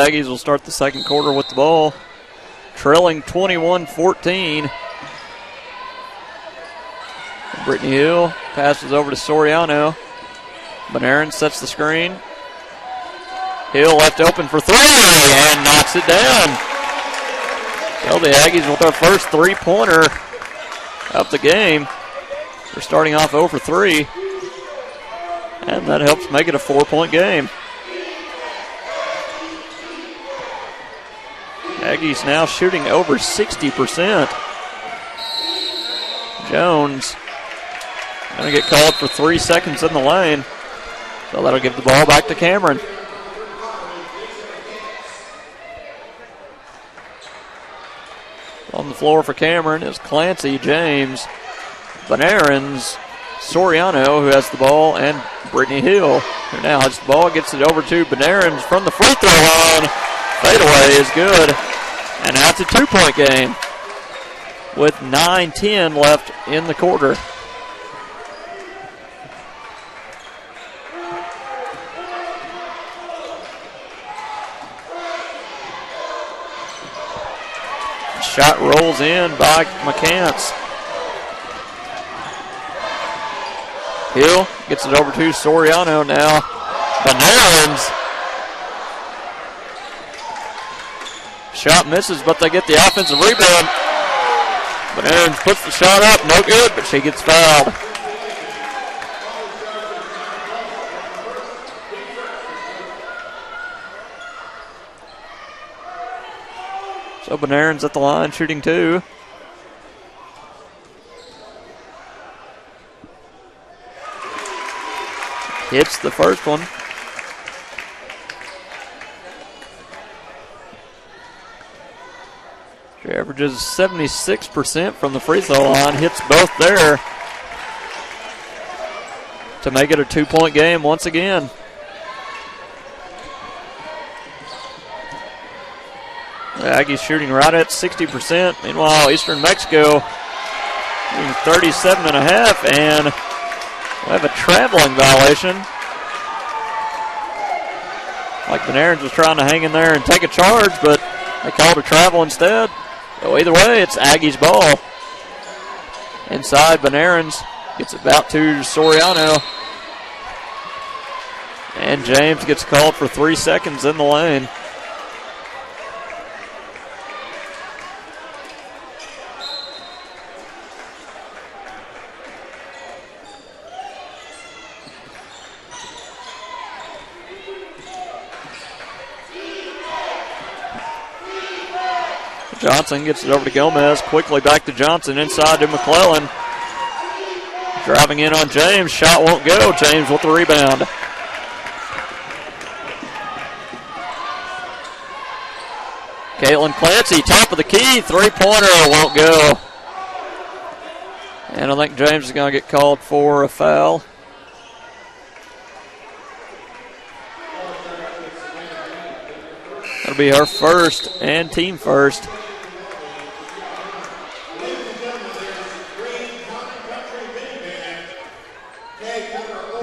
Aggies will start the second quarter with the ball, trailing 21-14. Brittany Hill passes over to Soriano. Benarin sets the screen. Hill left open for three and knocks it down. Well, the Aggies with their first three-pointer of the game. They're starting off 0 for 3. And that helps make it a 4-point game. Aggies now shooting over 60%. Jones going to get called for 3 seconds in the lane. So that'll give the ball back to Cameron. On the floor for Cameron is Clancy, James, Benarin, Soriano, who has the ball, and Brittany Hill, who now has the ball, gets it over to Benarin from the free throw line. Fadeaway is good. And now it's a 2-point game with 9:10 left in the quarter. Shot rolls in by McCants. Hill gets it over to Soriano now. Benarin's shot misses, but they get the offensive rebound. Benarin puts the shot up, no good, but she gets fouled. So Benarin's at the line shooting 2. Hits the first one. She averages 76% from the free throw line. Hits both there to make it a 2-point game once again. The Aggies shooting right at 60%. Meanwhile, Eastern Mexico shooting 37.5, and we have a traveling violation. Like Benarin was trying to hang in there and take a charge, but they called a travel instead. So either way, it's Aggies ball. Inside, Benarin gets it back to Soriano. And James gets called for 3 seconds in the lane. Johnson gets it over to Gomez. Quickly back to Johnson. Inside to McClellan. Driving in on James. Shot won't go. James with the rebound. Caitlin Clancy, top of the key. Three-pointer won't go. And I think James is going to get called for a foul. That'll be her first and team first.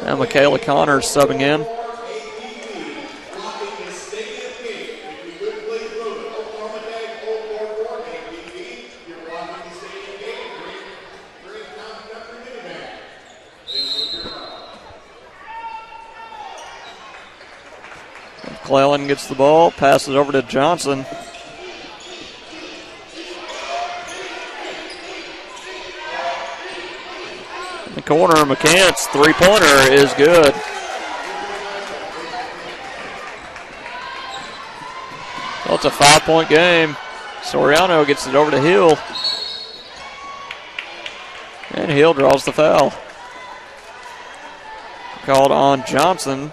Now Michaela Connors subbing in. McClellan gets the ball, passes over to Johnson. In the corner, McCants, three-pointer is good. Well, it's a 5-point game. Soriano gets it over to Hill. And Hill draws the foul. Called on Johnson.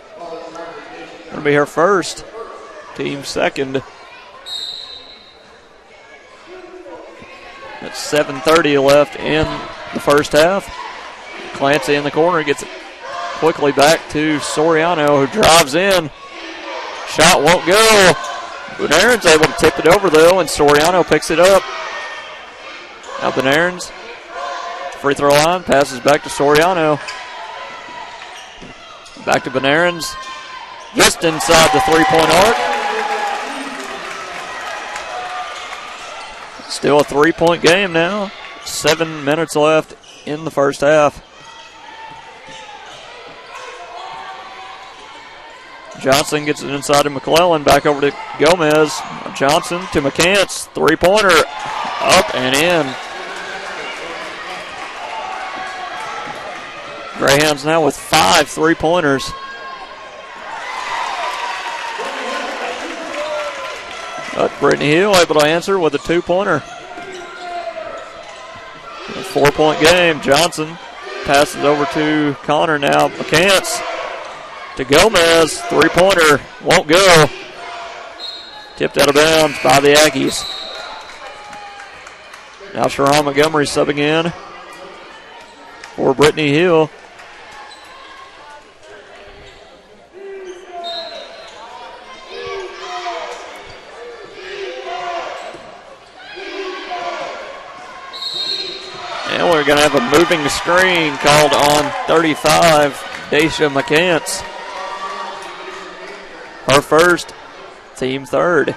That'll be her first. Team second. That's 7:30 left in the first half. Clancy in the corner gets it quickly back to Soriano, who drives in. Shot won't go. Benarin's able to tip it over, though, and Soriano picks it up. Now Benarin's free throw line, passes back to Soriano. Back to Benarin's. Just inside the three-point arc. Still a 3-point game now. 7 minutes left in the first half. Johnson gets it inside to McClellan. Back over to Gomez. Johnson to McCants. 3-pointer. Up and in. Greyhounds now with 5 3-pointers. But Brittany Hill able to answer with a 2-pointer. A 4-point game. Johnson passes over to Connor now. McCants to Gomez. 3-pointer. Won't go. Tipped out of bounds by the Aggies. Now Sharon Montgomery subbing in for Brittany Hill. And we're going to have a moving screen called on 35, Daisha McCants. Her first, team third.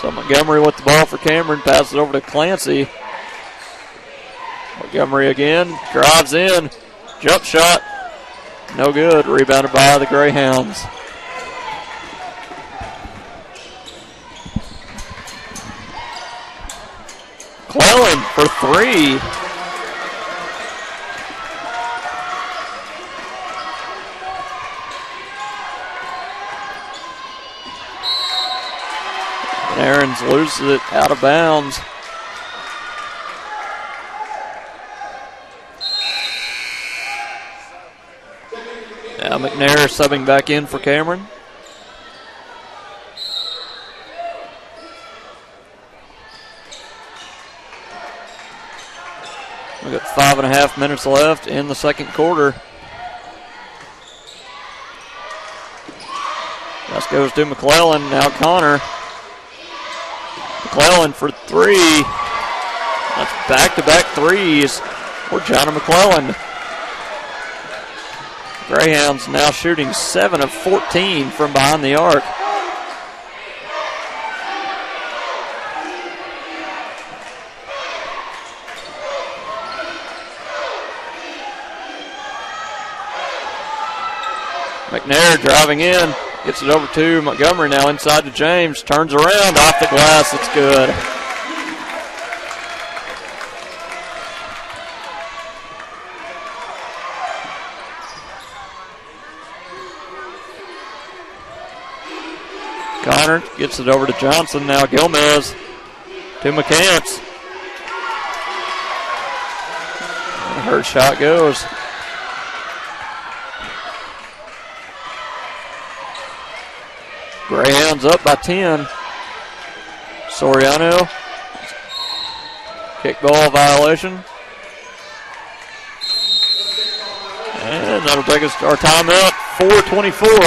So Montgomery with the ball for Cameron, passes over to Clancy. Montgomery again, drives in, jump shot. No good. Rebounded by the Greyhounds. Clellan for 3. And Aarons loses it out of bounds. Now McNair subbing back in for Cameron. We've got 5.5 minutes left in the second quarter. Pass goes to McClellan. Now Connor. McClellan for 3. That's back-to-back threes for Jonna McClellan. Greyhounds now shooting 7 of 14 from behind the arc. McNair driving in, gets it over to Montgomery now inside to James, turns around off the glass, it's good. Connor gets it over to Johnson. Now Gomez to McCants. And her shot goes. Greyhounds up by 10. Soriano. Kickball violation. And that'll take us to our timeout. 4:24